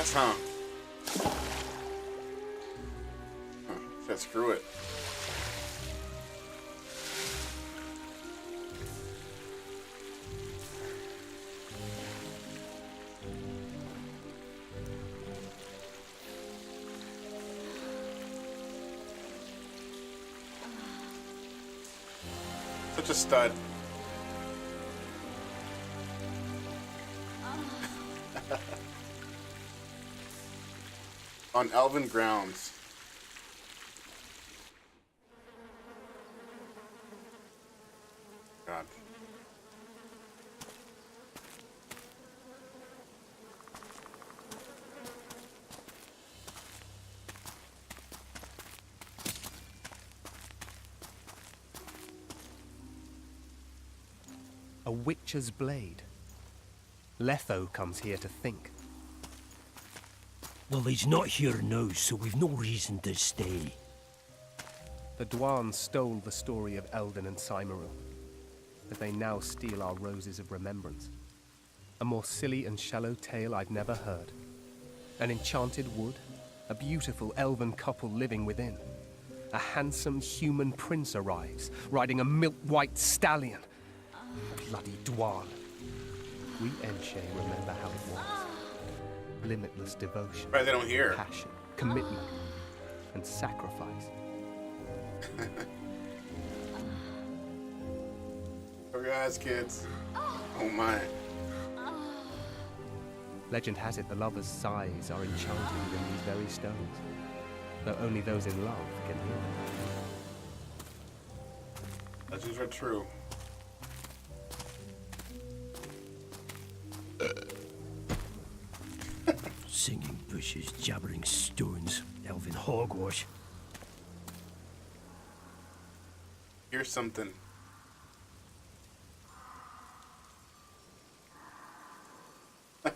fast, huh? Said screw it. Such a stud. On elven grounds. God. A witcher's blade. Letho comes here to think. Well, he's not here now, so we've no reason to stay. The Dwan stole the story of Eldon and Cymru, but they now steal our roses of remembrance. A more silly and shallow tale I've never heard. An enchanted wood, a beautiful elven couple living within. A handsome human prince arrives, riding a milk-white stallion. Bloody Dwan. We Enshe remember how it was. Limitless devotion, Right, they don't hear. passion, commitment, and sacrifice. Oh, guys, kids. Oh my. Legend has it the lovers' sighs are enchanted within these very stones, though only those in love can hear them. Legends are true. Singing bushes, jabbering stones, elven hogwash. Here's something. He's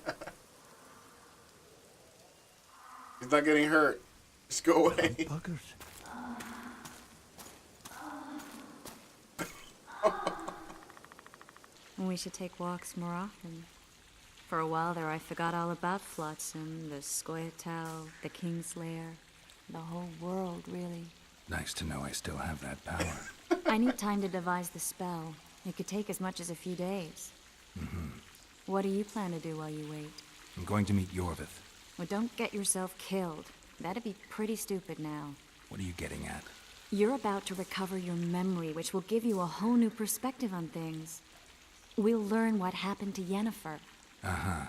not getting hurt. Just go away. Buggers. We should take walks more often. For a while there, I forgot all about Flotsam, the Scoia'tael, the Kingslayer, the whole world, really. Nice to know I still have that power. I need time to devise the spell. It could take as much as a few days. What do you plan to do while you wait? I'm going to meet Yorvith. Well, don't get yourself killed. That'd be pretty stupid now. What are you getting at? You're about to recover your memory, which will give you a whole new perspective on things. We'll learn what happened to Yennefer. Uh-huh.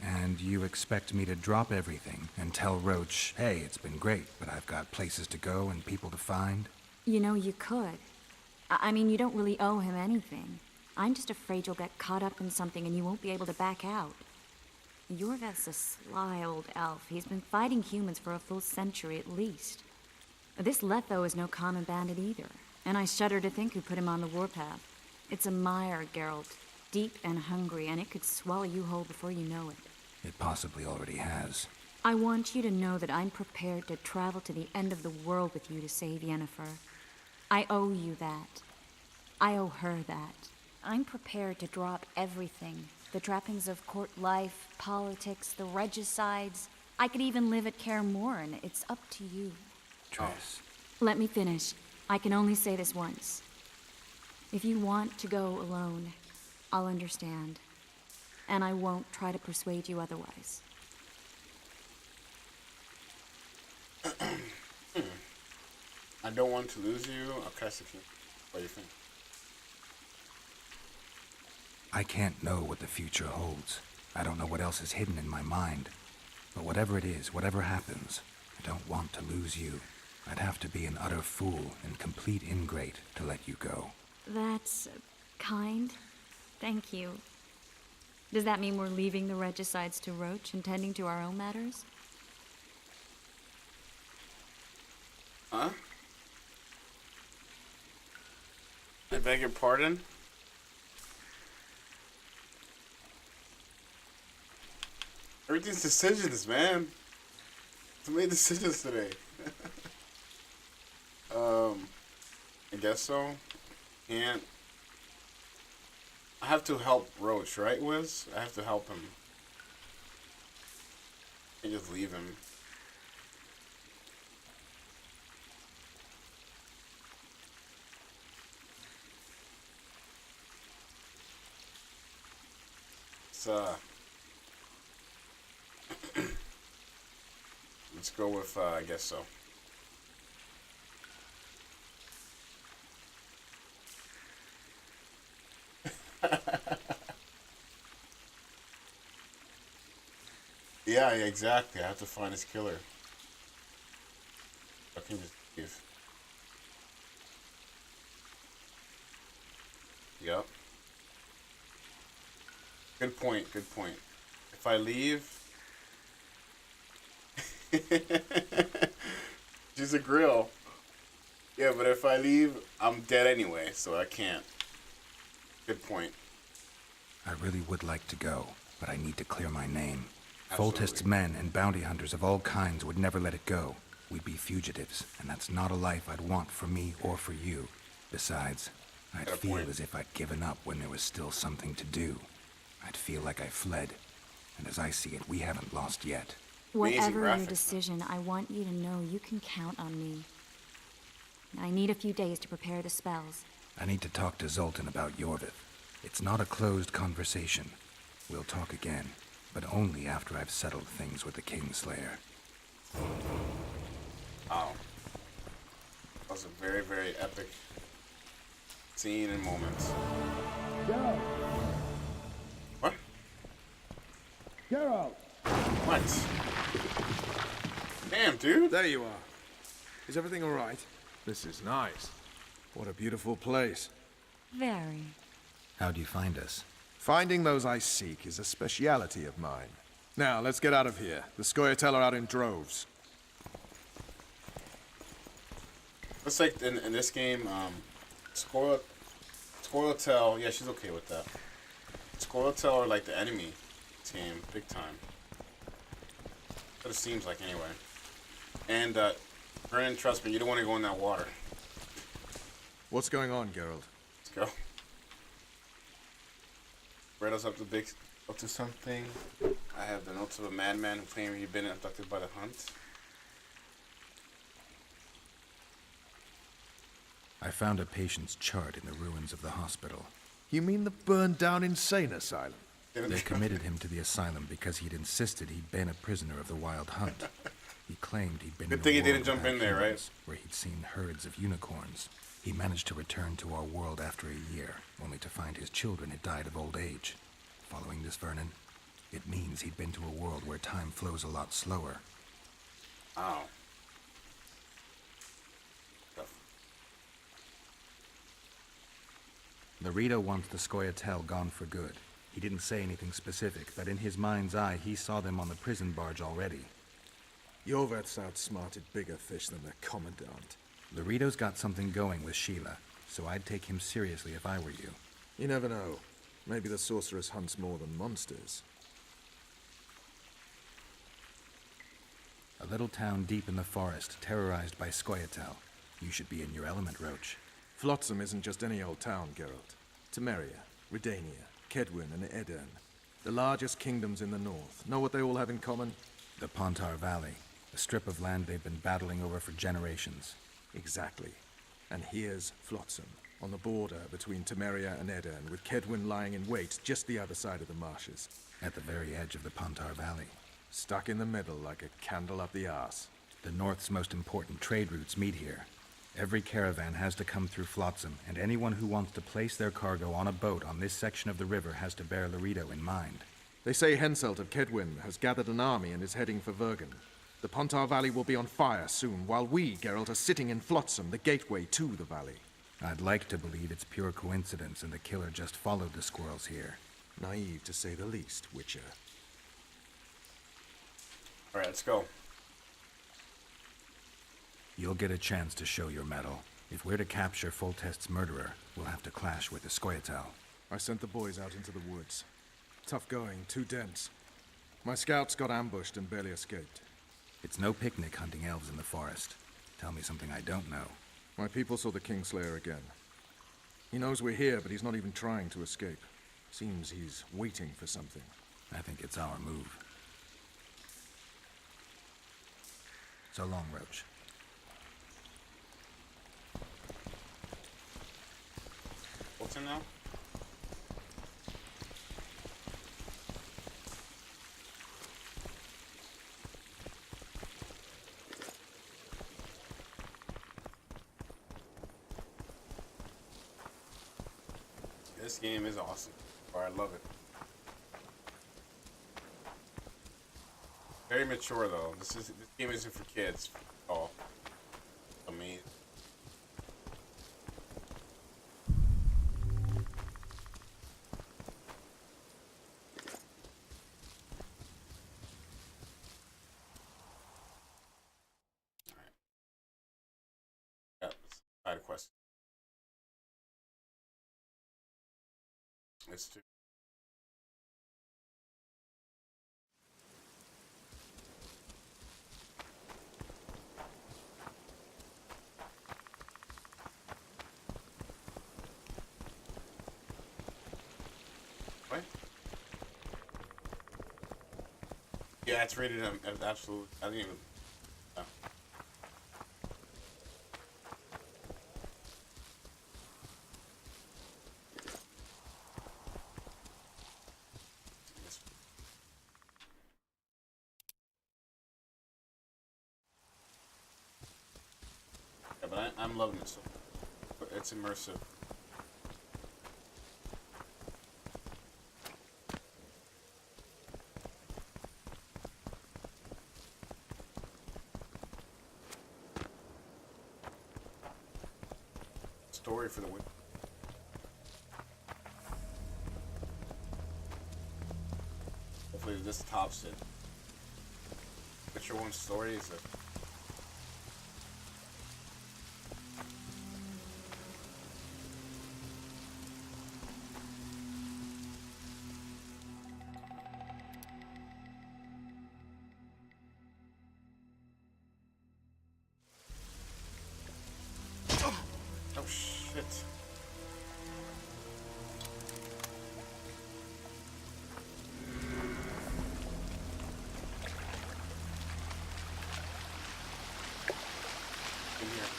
And you expect me to drop everything and tell Roach, hey, it's been great, but I've got places to go and people to find? You know, you could. I mean, you don't really owe him anything. I'm just afraid you'll get caught up in something and you won't be able to back out. Yorveth's a sly old elf. He's been fighting humans for a full century at least. This Letho is no common bandit either, and I shudder to think who put him on the warpath. It's a mire, Geralt, deep and hungry, and it could swallow you whole before you know it. It possibly already has. I want you to know that I'm prepared to travel to the end of the world with you to save Yennefer. I owe you that. I owe her that. I'm prepared to drop everything. The trappings of court life, politics, the regicides. I could even live at Kaer Morhen. It's up to you. Triss. Let me finish. I can only say this once. If you want to go alone, I'll understand. And I won't try to persuade you otherwise. I don't want to lose you. Okay, Saki. What do you think? I can't know what the future holds. I don't know what else is hidden in my mind. But whatever it is, whatever happens, I don't want to lose you. I'd have to be an utter fool and complete ingrate to let you go. That's kind. Thank you. Does that mean we're leaving the regicides to Roach and tending to our own matters? Huh? I beg your pardon? Everything's decisions, man. I made decisions today. I guess so. And I have to help Roach, right, Wiz? I have to help him. And just leave him. Let's let's go with I guess so. Yeah, exactly. I have to find his killer. I can just leave. Yep. Good point, good point. If I leave... She's a grill. Yeah, but if I leave, I'm dead anyway, so I can't. Good point. I really would like to go, but I need to clear my name. Absolutely. Foltest's men and bounty hunters of all kinds would never let it go. We'd be fugitives, and that's not a life I'd want for me or for you. Besides, I'd Got a feel point. as if I'd given up when there was still something to do. I'd feel like I fled. And as I see it, we haven't lost yet. Whatever your graphics. decision, I want you to know you can count on me. I need a few days to prepare the spells. I need to talk to Zoltan about Yorvith. It's not a closed conversation. We'll talk again, but only after I've settled things with the Kingslayer. Wow. That was a very, very epic scene and moment. Geralt! What? Geralt! What? Damn, dude. There you are. Is everything all right? This is nice. What a beautiful place. Very. How'd you find us? Finding those I seek is a speciality of mine. Now, let's get out of here. The Scoia'tael are out in droves. Looks like in this game, Scoia'tael, yeah, she's okay with that. Scoia'tael are like the enemy team, big time. That's what it seems like anyway. And, Brennan, trust me, you don't want to go in that water. What's going on, Geralt? Let's go. Bredo's up to something. I have the notes of a madman who claimed he'd been abducted by the hunt. I found a patient's chart in the ruins of the hospital. You mean the burned-down insane asylum? They committed him to the asylum because he'd insisted he'd been a prisoner of the Wild Hunt. He claimed he'd been Good in a thing he world didn't jump without in there, right? humans, where he'd seen herds of unicorns. He managed to return to our world after a year, only to find his children had died of old age. Following this, Vernon, it means he'd been to a world where time flows a lot slower. Ow. Larito wants the Scoia'tael gone for good. He didn't say anything specific, but in his mind's eye, he saw them on the prison barge already. Yorveth's outsmarted bigger fish than the Commandant. Larito's got something going with Sheila, so I'd take him seriously if I were you. You never know. Maybe the sorceress hunts more than monsters. A little town deep in the forest, terrorized by Scoia'tael. You should be in your element, Roach. Flotsam isn't just any old town, Geralt. Temeria, Redania, Kedwin, and Edirn. The largest kingdoms in the north. Know what they all have in common? The Pontar Valley, a strip of land they've been battling over for generations. Exactly. And here's Flotsam, on the border between Temeria and Edirn, with Kedwin lying in wait just the other side of the marshes. At the very edge of the Pontar Valley. Stuck in the middle like a candle up the arse. The North's most important trade routes meet here. Every caravan has to come through Flotsam, and anyone who wants to place their cargo on a boat on this section of the river has to bear Larito in mind. They say Henselt of Kedwin has gathered an army and is heading for Vergen. The Pontar Valley will be on fire soon, while we, Geralt, are sitting in Flotsam, the gateway to the valley. I'd like to believe it's pure coincidence and the killer just followed the squirrels here. Naive, to say the least, Witcher. Alright, let's go. You'll get a chance to show your mettle. If we're to capture Foltest's murderer, we'll have to clash with the Scoia'tael. I sent the boys out into the woods. Tough going, too dense. My scouts got ambushed and barely escaped. It's no picnic hunting elves in the forest. Tell me something I don't know. My people saw the Kingslayer again. He knows we're here, but he's not even trying to escape. Seems he's waiting for something. I think it's our move. So long, Roach. What's in now? This game is awesome. Or I love it. Very mature though. This game isn't for kids. Oh, amazing. All right. Yeah, side quest. Let's do. What? Yeah, it's rated as absolute. I didn't even. Oh. Yeah, but I'm loving it so. It's immersive. Story for the win. Hopefully this tops it. Witcher 1 story is a oh shit. In here.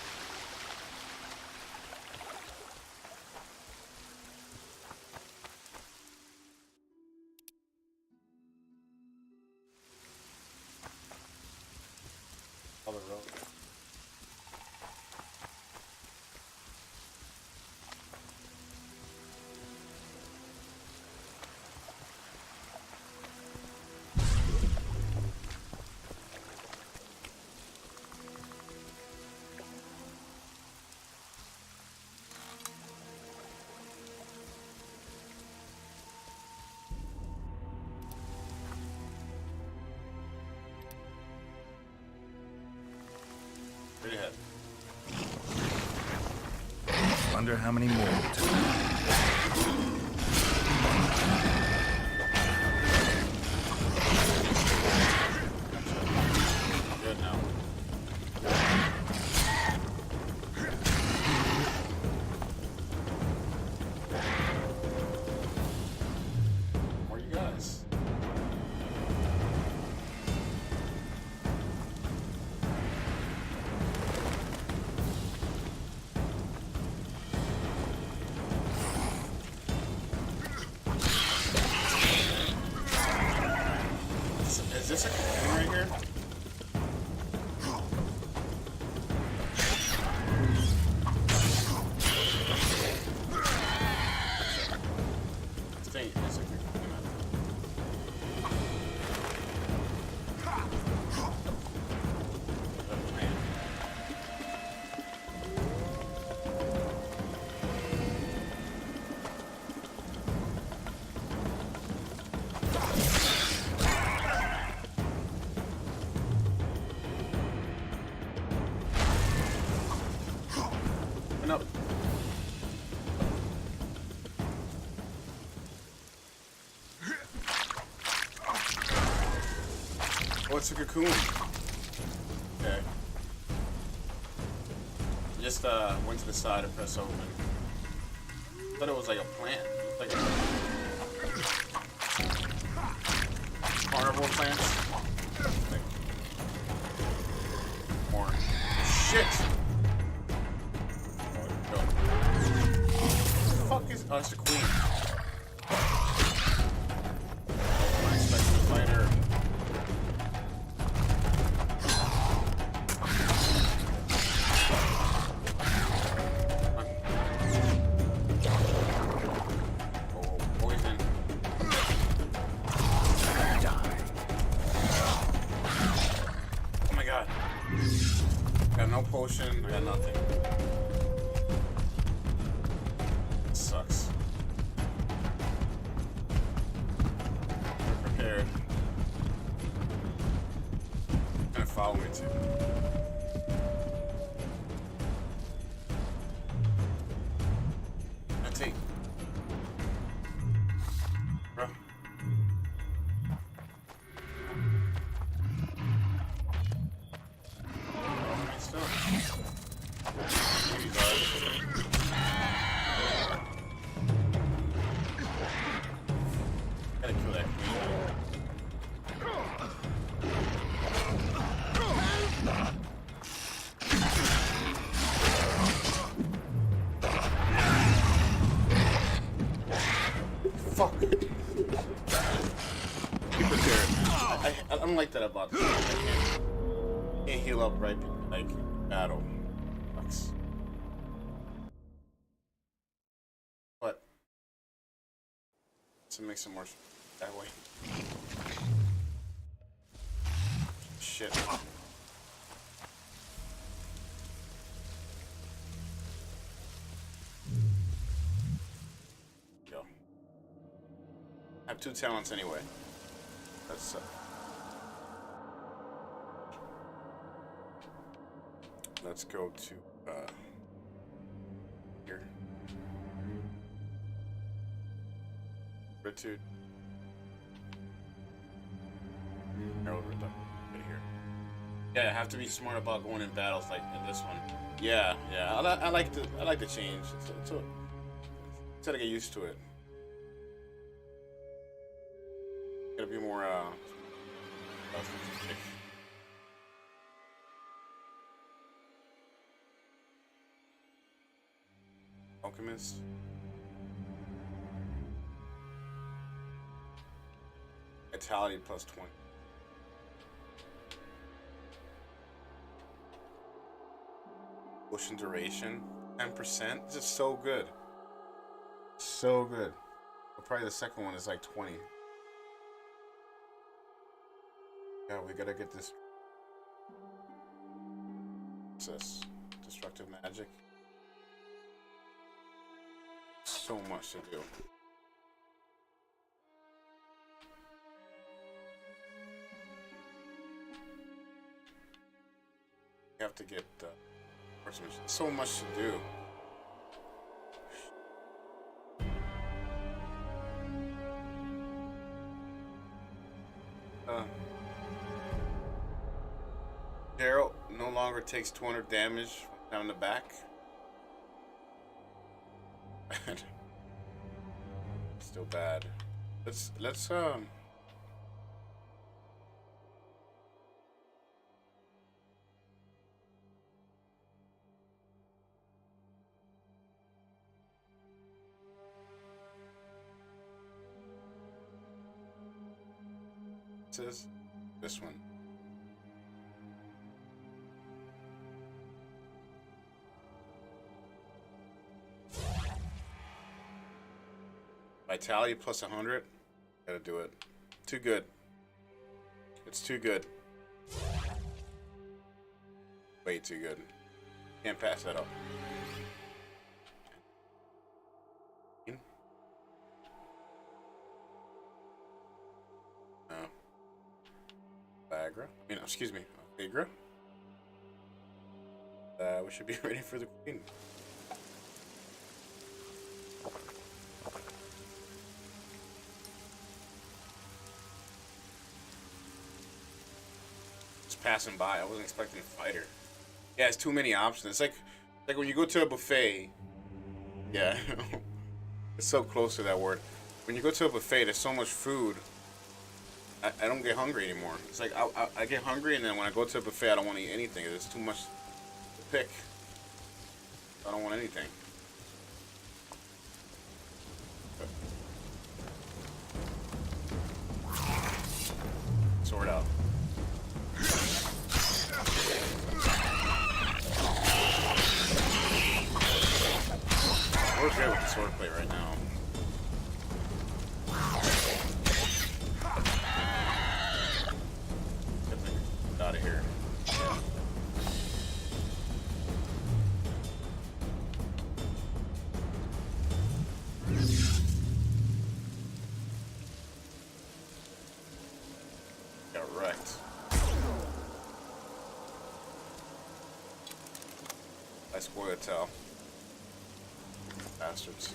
All the road. Straight ahead. Wonder how many more will turn. Good now. Where are you guys? Is this a cocoon right here? This thing is a cocoon. A plant. Open up. Oh, it's a cocoon. Okay. Just went to the side and pressed open. Thought it was like a plant. It looked like a carnivore plants. Like, shit! Oh, here we go. What the fuck is... Oh, it's the queen. I'm expecting to fight her. Oh, poison. Oh my god. Got no potion, I got nothing. Sucks. We're prepared. Gonna follow me too. That's it. Bro. Gotta kill that queen. Fuck. Be prepared. I don't like that about this. I can't heal up right like battle. Sucks. But to make some more that way. Shit. Go. I have 2 talents anyway. That's let's go to here. Fortitude. Herald right here. Yeah, I have to be smart about going in battles like in this one. Yeah, yeah. I like the change. It's gotta get used to it. Gotta be more Alchemist. Vitality plus 20. Potion duration 10%. This is so good. So good. But probably the second one is like 20. Yeah, we gotta get this. What's this? Destructive magic. So much to do. You have to get so much to do. Daryl no longer takes 200 damage down the back. Still bad. Let's says this one. Vitality plus 100. Gotta do it. Too good. It's too good. Way too good. Can't pass that up. No. Viagra. Excuse me. Viagra. We should be ready for the queen. Passing by. I wasn't expecting to fight her. Yeah, it's too many options. It's like when you go to a buffet. Yeah, it's so close to that word. When you go to a buffet, there's so much food. I don't get hungry anymore. It's like I get hungry, and then when I go to a buffet, I don't want to eat anything. There's too much to pick. I don't want anything. Sword out. We're good with the swordplay right now. Get out of here. Got wrecked. I spoiled tell. Bastards.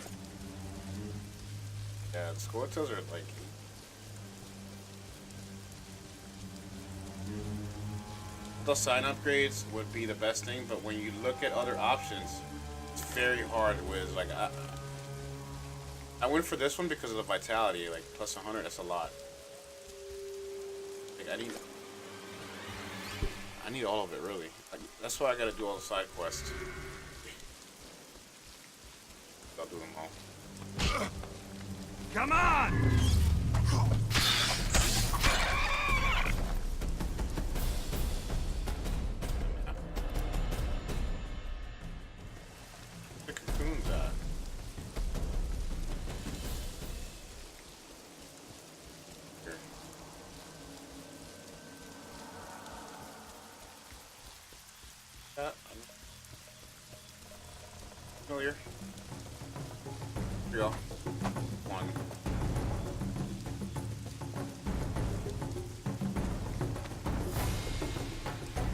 Yeah, the Squirtles are like. The sign upgrades would be the best thing, but when you look at other options, it's very hard with like I went for this one because of the vitality, like plus 100. That's a lot. Like I need all of it really. Like, that's why I gotta do all the side quests. I'll do them all. Come on! The cocoon's at. Here. Familiar. Here you go. One.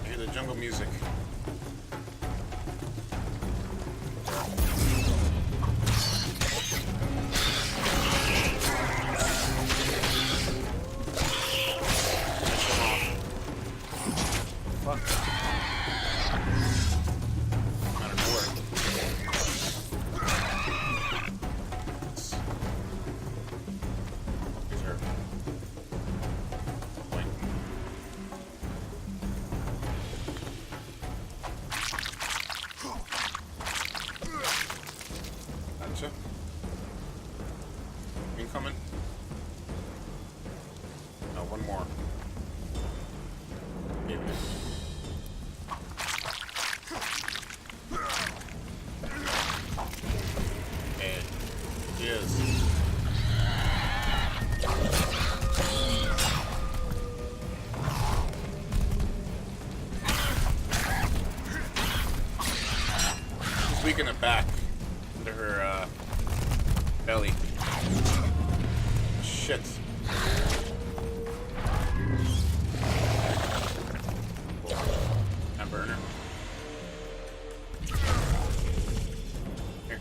I hear the jungle music. Fuck. Not a door. Gotcha. Incoming. No, one more. Maybe. And he is. She's weak in the back. Under her belly. Shit. Can I burn her? Here.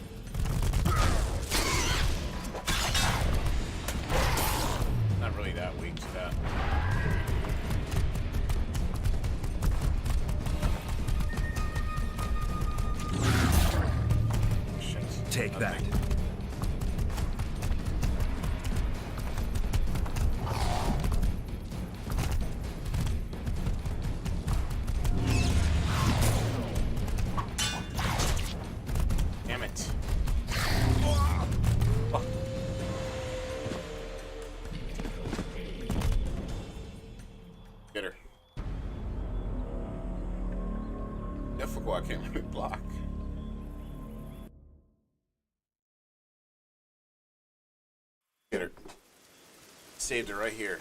Not really that weak to that. Shit. Take that. Nothing. Damn it. Fuck. Get her. Difficult, I can't really block. Get her. Saved her right here.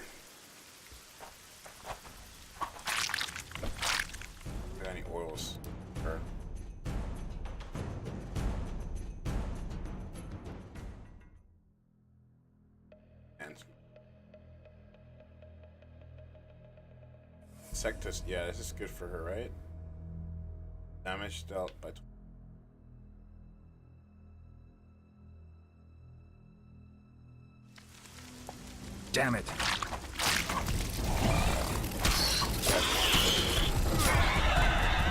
Got any oils? Her. And Sectus, yeah, this is good for her, right? Damage dealt by. Damn it.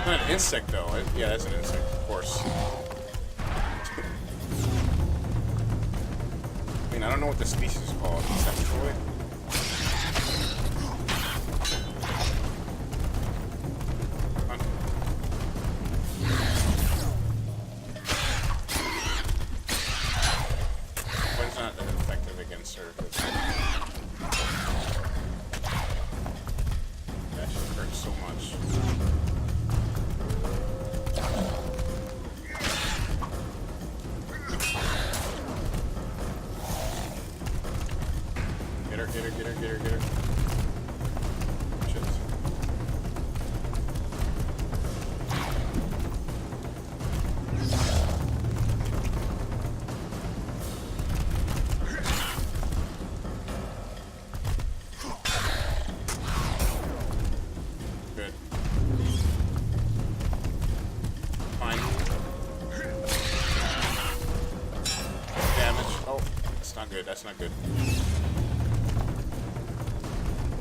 Not an insect though. Yeah, that's an insect, of course. I mean, I don't know what the species is called. Insectoid? Come on. damage. Get her, get her, get her, get her, get her. Shit. Good. Fine. Damage. Oh, that's not good. That's not good.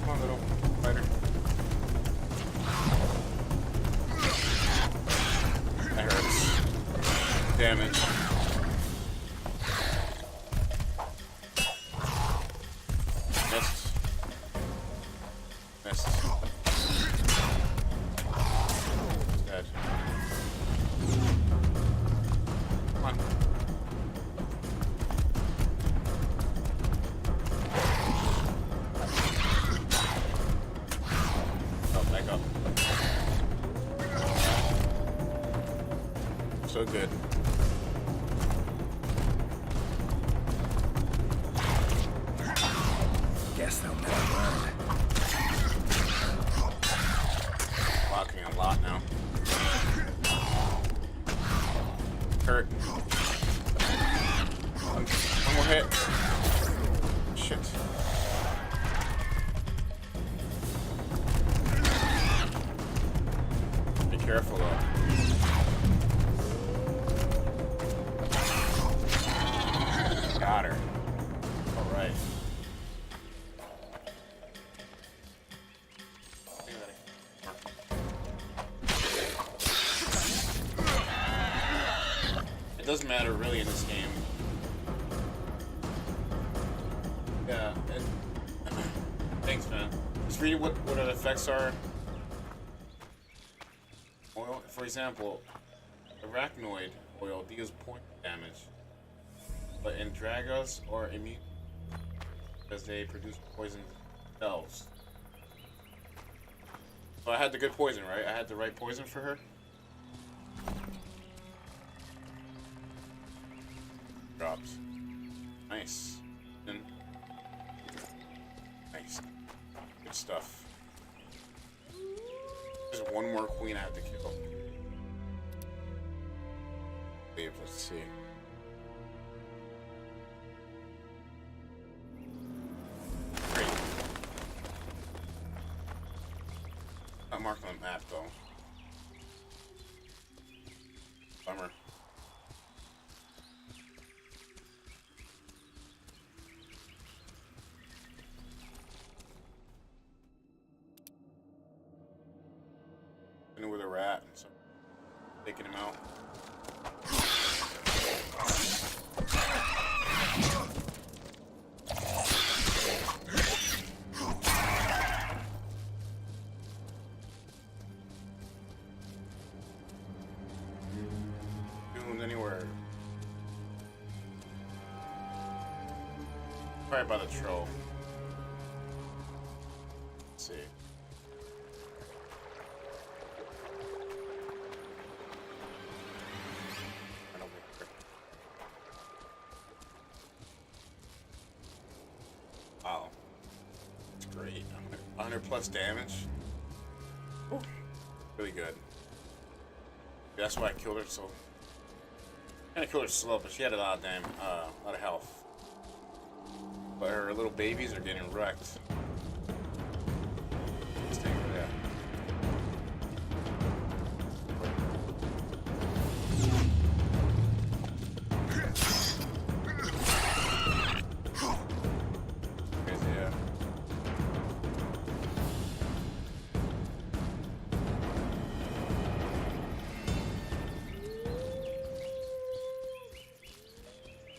Come on, little fighter. That hurts. Damage. Missed. Missed. Dead. Come on. Oh, back up. So good. Guess they'll never learn. Blocking a lot now. Hurt. One more hit. Shit. Be careful though. Got her. Alright. It doesn't matter really in this game. Yeah, thanks, man. Just read what the effects are. Oil, for example, arachnoid oil deals point damage, but in Dragos are immune because they produce poison themselves. So I had the good poison, right? I had the right poison for her. Drops. Nice. And nice. Good stuff. There's one more queen I have to kill. Wait, let's see. Great. Not marked on the map though. Bummer. With a rat, so taking him out. Doomed anywhere. Probably by the troll. Let's see. Wow. That's great. 100 plus damage. Ooh. Really good. That's why I killed her so. Kinda killed her slow, but she had a lot of a lot of health. But her little babies are getting wrecked. Let's take her there.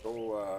Go